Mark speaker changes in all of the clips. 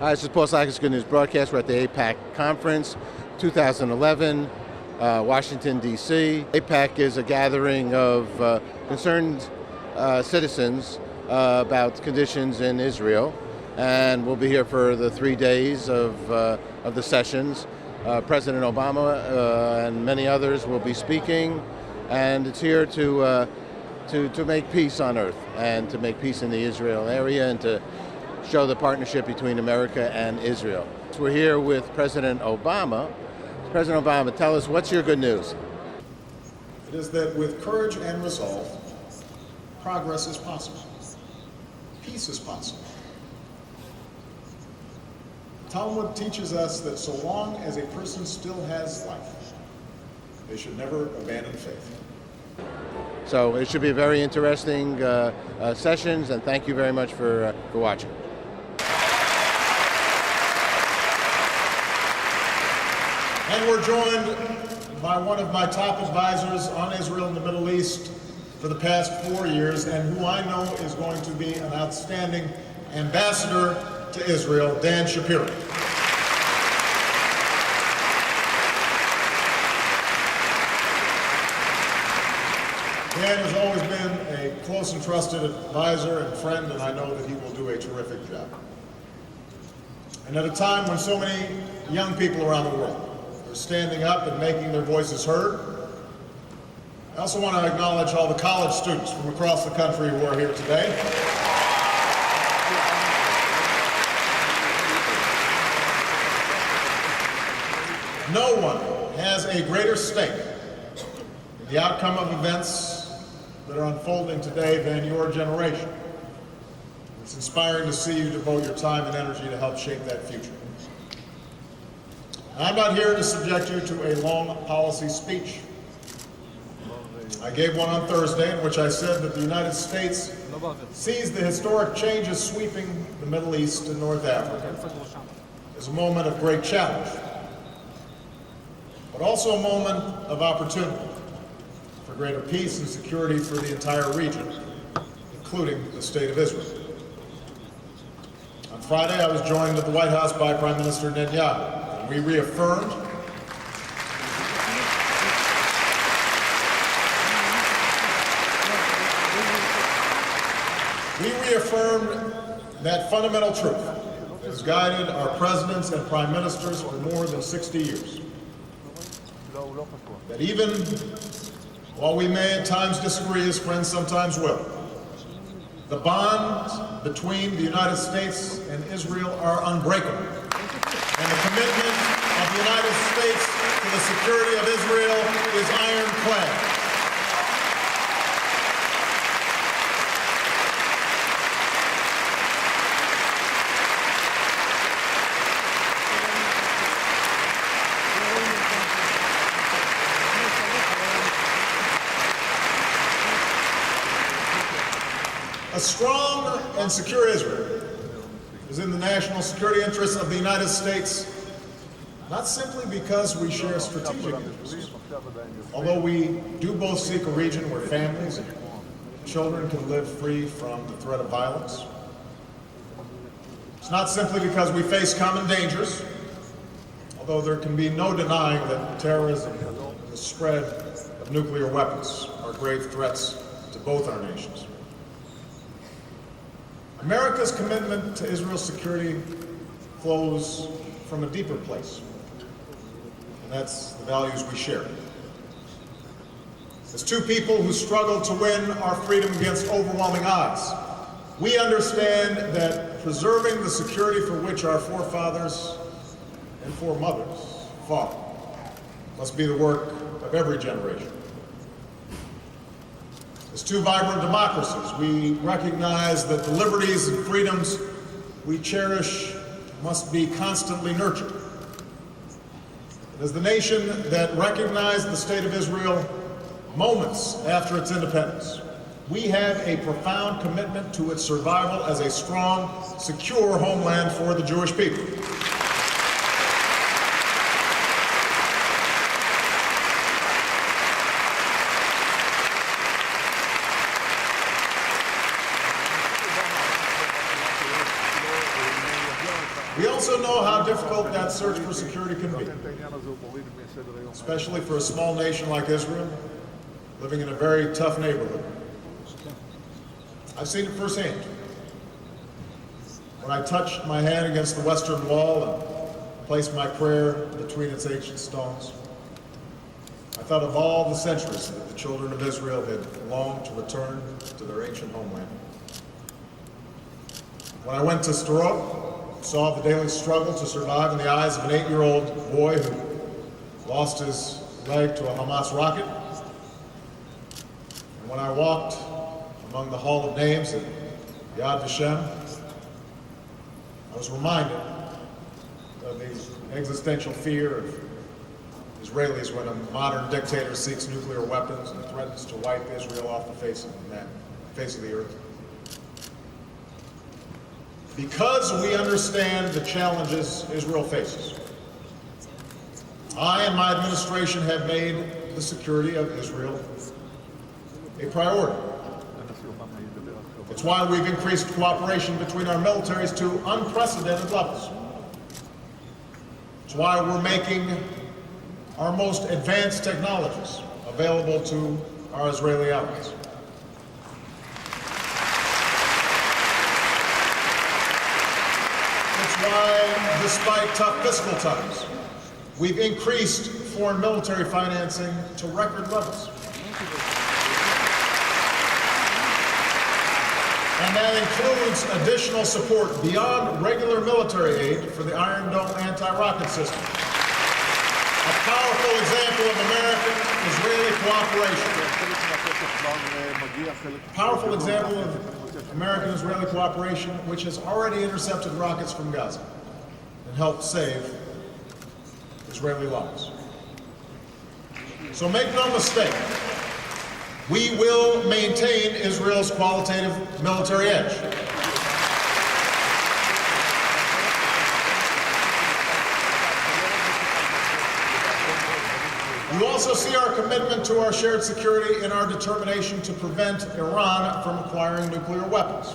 Speaker 1: Hi, this is Paul Sakis, Good News Broadcast. We're at the AIPAC Conference 2011, Washington, D.C. AIPAC is a gathering of concerned citizens about conditions in Israel, and we'll be here for the 3 days of the sessions. President Obama and many others will be speaking, and it's here to make peace on earth and to make peace in the Israel area and to show the partnership between America and Israel. So we're here with President Obama. President Obama, tell us, what's your good news?
Speaker 2: It is that with courage and resolve, progress is possible. Peace is possible. The Talmud teaches us that so long as a person still has life, they should never abandon faith.
Speaker 1: So it should be very interesting sessions, and thank you very much for watching.
Speaker 2: And we're joined by one of my top advisors on Israel and the Middle East for the past 4 years, and who I know is going to be an outstanding ambassador to Israel, Dan Shapiro. Dan has always been a close and trusted advisor and friend, and I know that he will do a terrific job. And at a time when so many young people around the world are standing up and making their voices heard, I also want to acknowledge all the college students from across the country who are here today. No one has a greater stake in the outcome of events that are unfolding today than your generation. It's inspiring to see you devote your time and energy to help shape that future. I'm not here to subject you to a long policy speech. I gave one on Thursday in which I said that the United States sees the historic changes sweeping the Middle East and North Africa as a moment of great challenge, but also a moment of opportunity for greater peace and security for the entire region, including the State of Israel. On Friday, I was joined at the White House by Prime Minister Netanyahu. We reaffirmed that fundamental truth that has guided our presidents and prime ministers for more than 60 years. That even while we may at times disagree, as friends sometimes will, the bonds between the United States and Israel are unbreakable. And the commitment of the United States to the security of Israel is ironclad. A strong and secure Israel is in the national security interests of the United States, not simply because we share strategic interests, although we do both seek a region where families and children can live free from the threat of violence. It's not simply because we face common dangers, although there can be no denying that terrorism and the spread of nuclear weapons are grave threats to both our nations. America's commitment to Israel's security flows from a deeper place, and that's the values we share. As two people who struggle to win our freedom against overwhelming odds, we understand that preserving the security for which our forefathers and foremothers fought must be the work of every generation. As two vibrant democracies, we recognize that the liberties and freedoms we cherish must be constantly nurtured. As the nation that recognized the State of Israel moments after its independence, we have a profound commitment to its survival as a strong, secure homeland for the Jewish people. We also know how difficult that search for security can be, especially for a small nation like Israel, living in a very tough neighborhood. I've seen it firsthand. When I touched my hand against the Western Wall and placed my prayer between its ancient stones, I thought of all the centuries that the children of Israel had longed to return to their ancient homeland. When I went to Sderot, saw the daily struggle to survive in the eyes of an 8-year-old boy who lost his leg to a Hamas rocket. And when I walked among the Hall of Names at Yad Vashem, I was reminded of the existential fear of Israelis when a modern dictator seeks nuclear weapons and threatens to wipe Israel off the face of the earth. Because we understand the challenges Israel faces, I and my administration have made the security of Israel a priority. It's why we've increased cooperation between our militaries to unprecedented levels. It's why we're making our most advanced technologies available to our Israeli allies. It's why, despite tough fiscal times, we've increased foreign military financing to record levels. And that includes additional support beyond regular military aid for the Iron Dome anti-rocket system. A powerful example of American-Israeli cooperation. A powerful example of American-Israeli cooperation which has already intercepted rockets from Gaza and helped save Israeli lives. So make no mistake, we will maintain Israel's qualitative military edge. You also see our commitment to our shared security and our determination to prevent Iran from acquiring nuclear weapons.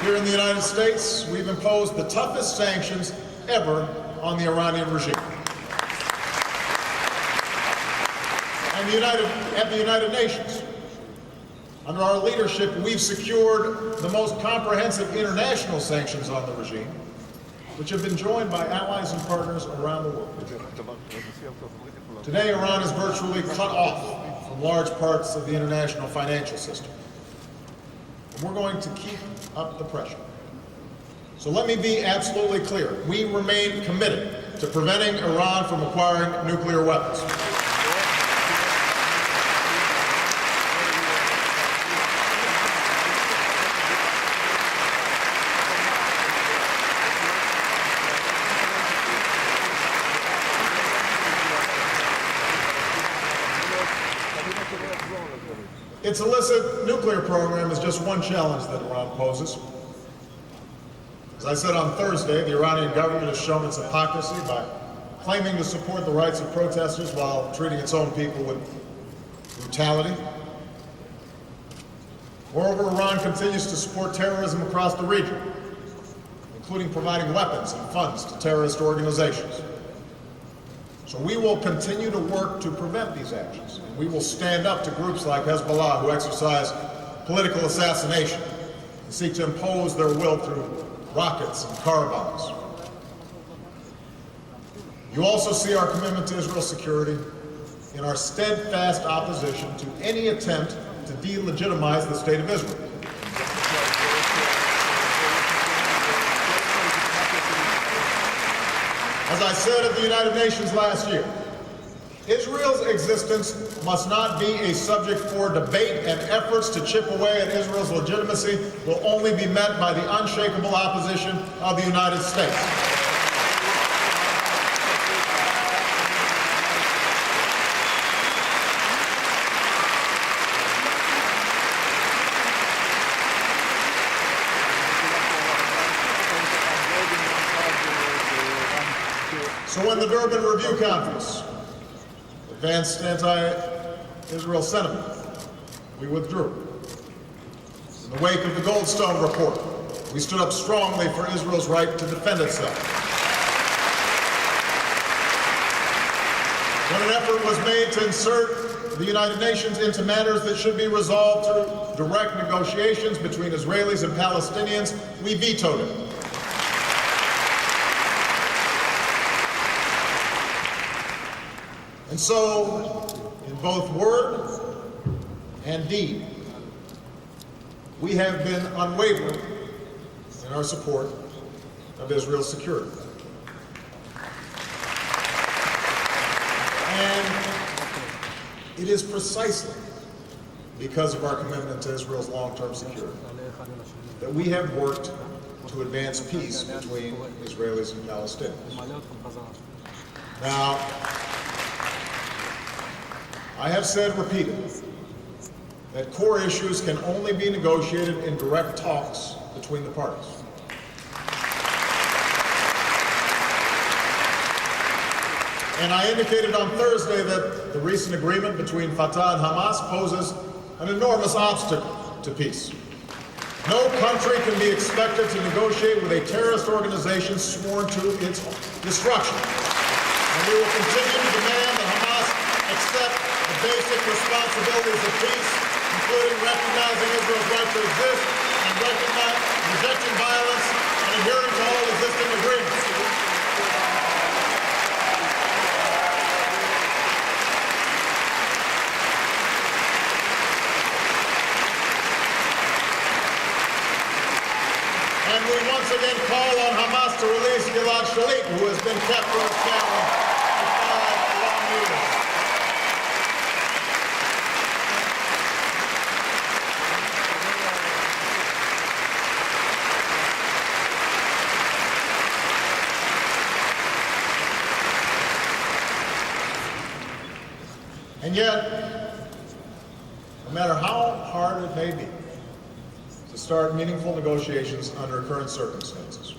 Speaker 2: Here in the United States, we've imposed the toughest sanctions ever on the Iranian regime. And at the United Nations, under our leadership, we've secured the most comprehensive international sanctions on the regime, which have been joined by allies and partners around the world. Today, Iran is virtually cut off from large parts of the international financial system. And we're going to keep up the pressure. So let me be absolutely clear. We remain committed to preventing Iran from acquiring nuclear weapons. Its illicit nuclear program is just one challenge that Iran poses. As I said on Thursday, the Iranian government has shown its hypocrisy by claiming to support the rights of protesters while treating its own people with brutality. Moreover, Iran continues to support terrorism across the region, including providing weapons and funds to terrorist organizations. So we will continue to work to prevent these actions. And we will stand up to groups like Hezbollah who exercise political assassination and seek to impose their will through rockets and car bombs. You also see our commitment to Israel's security in our steadfast opposition to any attempt to delegitimize the State of Israel. As I said at the United Nations last year, Israel's existence must not be a subject for debate, and efforts to chip away at Israel's legitimacy will only be met by the unshakable opposition of the United States. So when the Durban Review Conference advanced anti-Israel sentiment, we withdrew. In the wake of the Goldstone Report, we stood up strongly for Israel's right to defend itself. When an effort was made to insert the United Nations into matters that should be resolved through direct negotiations between Israelis and Palestinians, we vetoed it. And so, in both word and deed, we have been unwavering in our support of Israel's security. And it is precisely because of our commitment to Israel's long-term security that we have worked to advance peace between Israelis and Palestinians. Now, I have said repeatedly that core issues can only be negotiated in direct talks between the parties. And I indicated on Thursday that the recent agreement between Fatah and Hamas poses an enormous obstacle to peace. No country can be expected to negotiate with a terrorist organization sworn to its destruction. And we will continue to demand that Hamas accept the basic responsibilities of peace, including recognizing Israel's right to exist and rejecting violence and adhering to all existing agreements. And we once again call on Hamas to release Gilad Shalit, who has been kept for his family for 5 long years. And yet, no matter how hard it may be to start meaningful negotiations under current circumstances,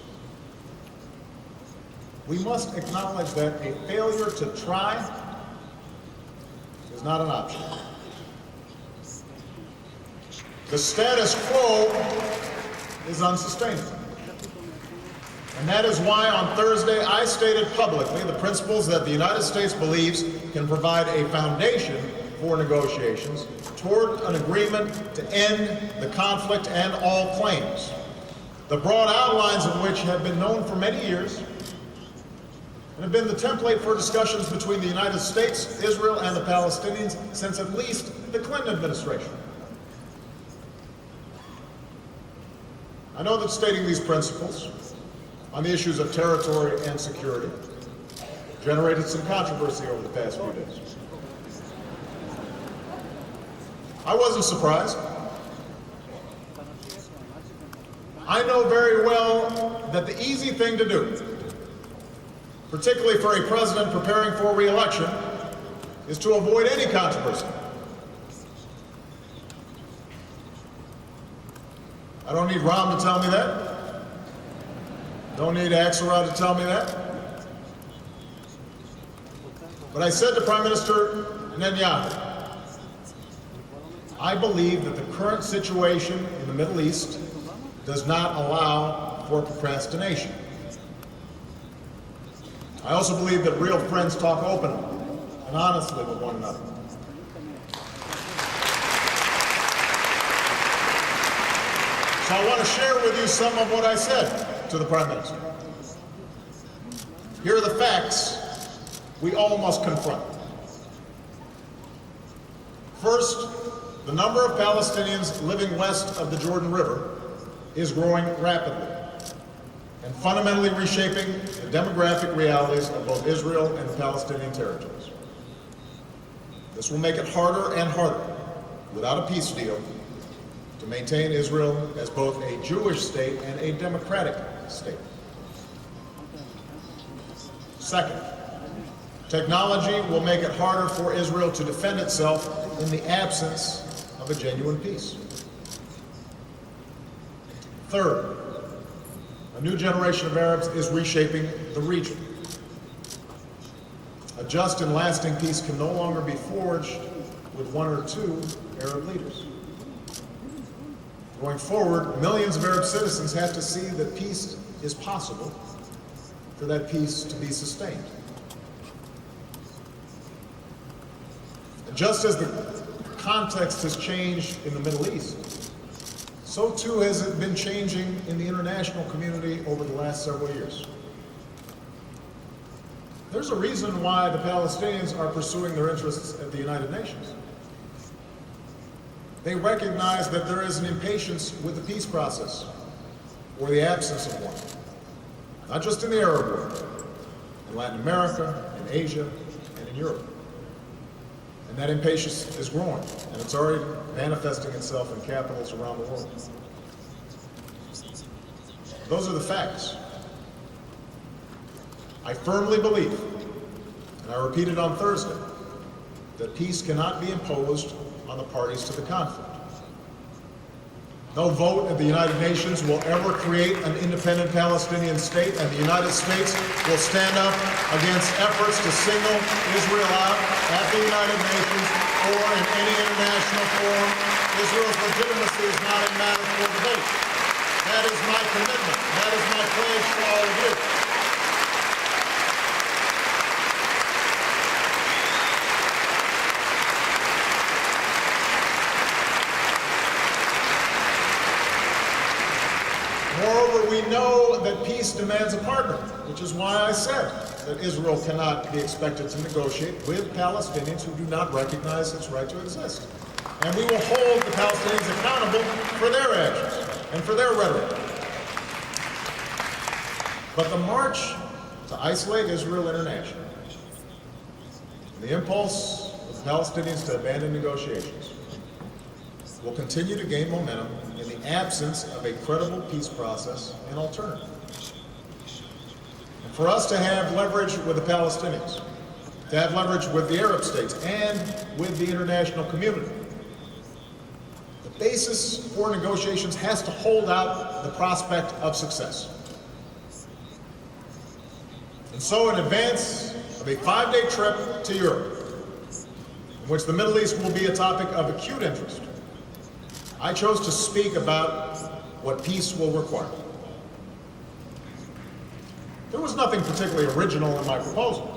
Speaker 2: we must acknowledge that a failure to try is not an option. The status quo is unsustainable. And that is why on Thursday I stated publicly the principles that the United States believes can provide a foundation for negotiations toward an agreement to end the conflict and all claims, the broad outlines of which have been known for many years and have been the template for discussions between the United States, Israel, and the Palestinians since at least the Clinton administration. I know that stating these principles on the issues of territory and security generated some controversy over the past few days. I wasn't surprised. I know very well that the easy thing to do, particularly for a president preparing for re-election, is to avoid any controversy. I don't need Ram to tell me that. Don't need Axelrod to tell me that. But I said to Prime Minister Netanyahu, I believe that the current situation in the Middle East does not allow for procrastination. I also believe that real friends talk openly and honestly with one another. So I want to share with you some of what I said to the Prime Minister. Here are the facts we all must confront. First, the number of Palestinians living west of the Jordan River is growing rapidly and fundamentally reshaping the demographic realities of both Israel and the Palestinian territories. This will make it harder and harder, without a peace deal, to maintain Israel as both a Jewish state and a democratic state. Second, technology will make it harder for Israel to defend itself in the absence of a genuine peace. Third, a new generation of Arabs is reshaping the region. A just and lasting peace can no longer be forged with one or two Arab leaders. Going forward, millions of Arab citizens have to see that peace is possible for that peace to be sustained. And just as the context has changed in the Middle East, so too has it been changing in the international community over the last several years. There's a reason why the Palestinians are pursuing their interests at the United Nations. They recognize that there is an impatience with the peace process, or the absence of one, not just in the Arab world, in Latin America, in Asia, and in Europe. And that impatience is growing, and it's already manifesting itself in capitals around the world. Those are the facts. I firmly believe, and I repeated on Thursday, that peace cannot be imposed on the parties to the conflict. No vote at the United Nations will ever create an independent Palestinian state, and the United States will stand up against efforts to single Israel out at the United Nations or in any international forum. Israel's legitimacy is not a matter for debate. That is my commitment. That is my pledge to all of you. Moreover, we know that peace demands a partner, which is why I said that Israel cannot be expected to negotiate with Palestinians who do not recognize its right to exist. And we will hold the Palestinians accountable for their actions and for their rhetoric. But the march to isolate Israel internationally, and the impulse of the Palestinians to abandon negotiations, will continue to gain momentum in the absence of a credible peace process and alternative. And for us to have leverage with the Palestinians, to have leverage with the Arab states and with the international community, the basis for negotiations has to hold out the prospect of success. And so in advance of a 5-day trip to Europe, in which the Middle East will be a topic of acute interest, I chose to speak about what peace will require. There was nothing particularly original in my proposal.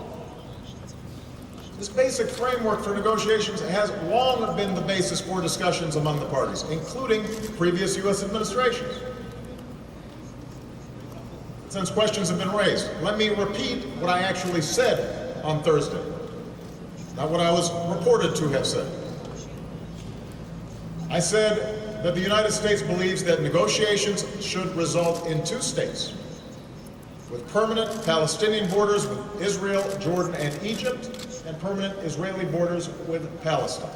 Speaker 2: This basic framework for negotiations has long been the basis for discussions among the parties, including previous U.S. administrations. Since questions have been raised, let me repeat what I actually said on Thursday, not what I was reported to have said. I said that the United States believes that negotiations should result in 2 states, with permanent Palestinian borders with Israel, Jordan, and Egypt, and permanent Israeli borders with Palestine.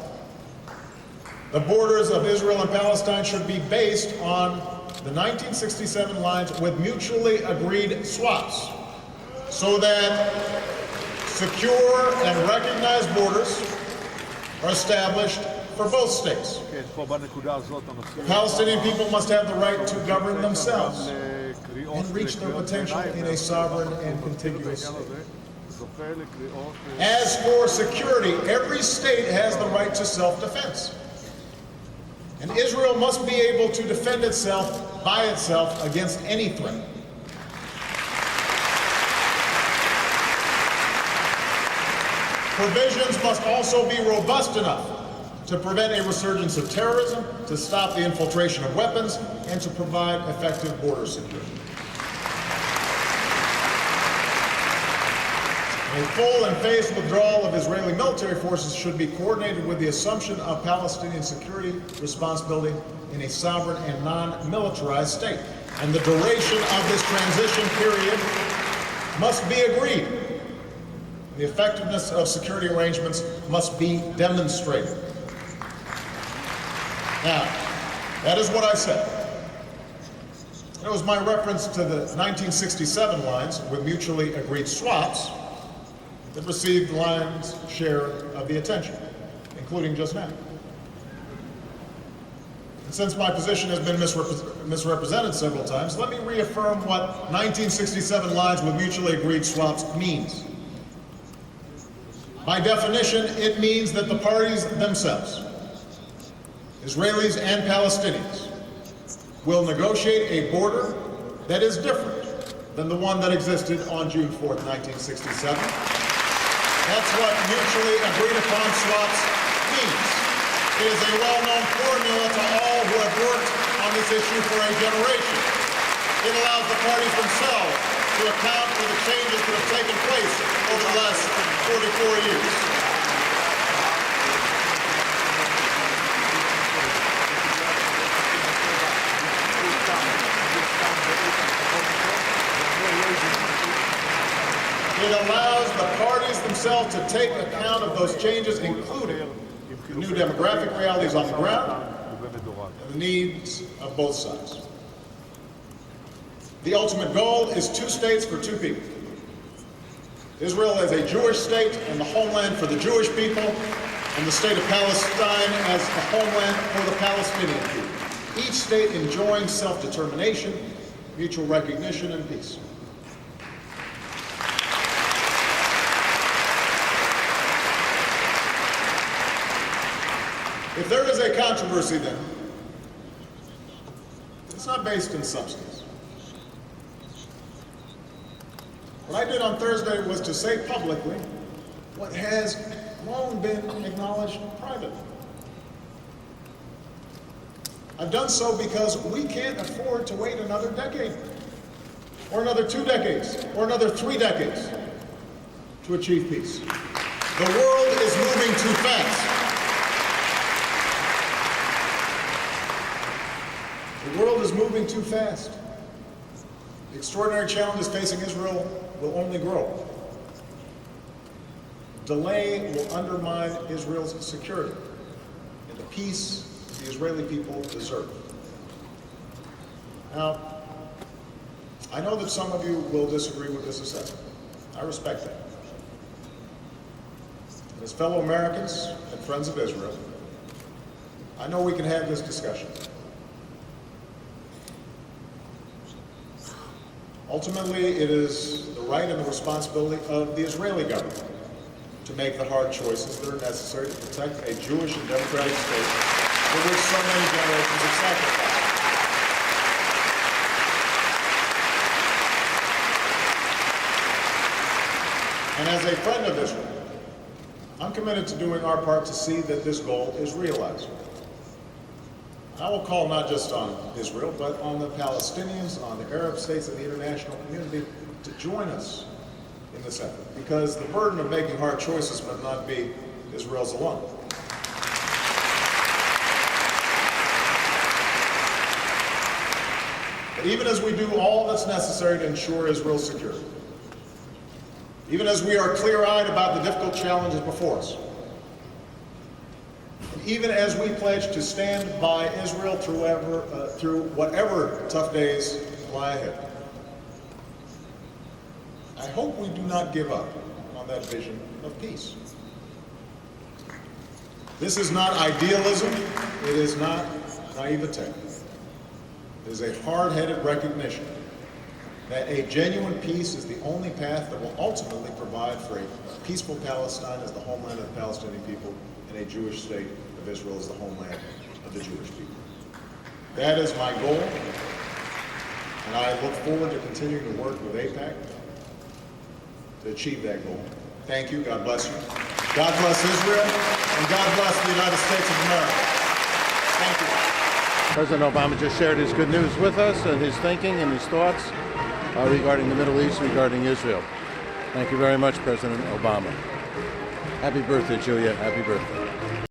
Speaker 2: The borders of Israel and Palestine should be based on the 1967 lines with mutually agreed swaps, so that secure and recognized borders are established for both states. The Palestinian people must have the right to govern themselves and reach their potential in a sovereign and contiguous state. As for security, every state has the right to self-defense. And Israel must be able to defend itself by itself against any threat. Provisions must also be robust enough to prevent a resurgence of terrorism, to stop the infiltration of weapons, and to provide effective border security. A full and phased withdrawal of Israeli military forces should be coordinated with the assumption of Palestinian security responsibility in a sovereign and non-militarized state. And the duration of this transition period must be agreed. The effectiveness of security arrangements must be demonstrated. Now, that is what I said. It was my reference to the 1967 lines with mutually agreed swaps that received the lion's share of the attention, including just now. And since my position has been misrepresented several times, let me reaffirm what 1967 lines with mutually agreed swaps means. By definition, it means that the parties themselves, Israelis and Palestinians, will negotiate a border that is different than the one that existed on June 4th, 1967. That's what mutually agreed upon swaps means. It is a well-known formula to all who have worked on this issue for a generation. It allows the parties themselves to account for the changes that have taken place over the last 44 years. It allows the parties themselves to take account of those changes, including the new demographic realities on the ground and the needs of both sides. The ultimate goal is 2 states for 2 people. Israel as a Jewish state and the homeland for the Jewish people, and the state of Palestine as the homeland for the Palestinian people. Each state enjoying self-determination, mutual recognition, and peace. If there is a controversy, then, it's not based in substance. What I did on Thursday was to say publicly what has long been acknowledged privately. I've done so because we can't afford to wait another decade, or another 2 decades, or another 3 decades to achieve peace. The world is moving too fast. The world is moving too fast. The extraordinary challenges facing Israel will only grow. Delay will undermine Israel's security and the peace the Israeli people deserve. Now, I know that some of you will disagree with this assessment. I respect that. And as fellow Americans and friends of Israel, I know we can have this discussion. Ultimately, it is the right and the responsibility of the Israeli government to make the hard choices that are necessary to protect a Jewish and democratic state for which so many generations have sacrificed. And as a friend of Israel, I'm committed to doing our part to see that this goal is realized. I will call not just on Israel, but on the Palestinians, on the Arab states, and the international community to join us in this effort, because the burden of making hard choices must not be Israel's alone. But even as we do all that's necessary to ensure Israel's security, even as we are clear-eyed about the difficult challenges before us, even as we pledge to stand by Israel through whatever tough days lie ahead, I hope we do not give up on that vision of peace. This is not idealism. It is not naivete. It is a hard-headed recognition that a genuine peace is the only path that will ultimately provide for a peaceful Palestine as the homeland of the Palestinian people and a Jewish state of Israel as the homeland of the Jewish people. That is my goal, and I look forward to continuing to work with AIPAC to achieve that goal. Thank you. God bless you. God bless Israel, and God bless the United States of America. Thank you.
Speaker 1: President Obama just shared his good news with us and his thinking and his thoughts regarding the Middle East, regarding Israel. Thank you very much, President Obama. Happy birthday, Julia. Happy birthday.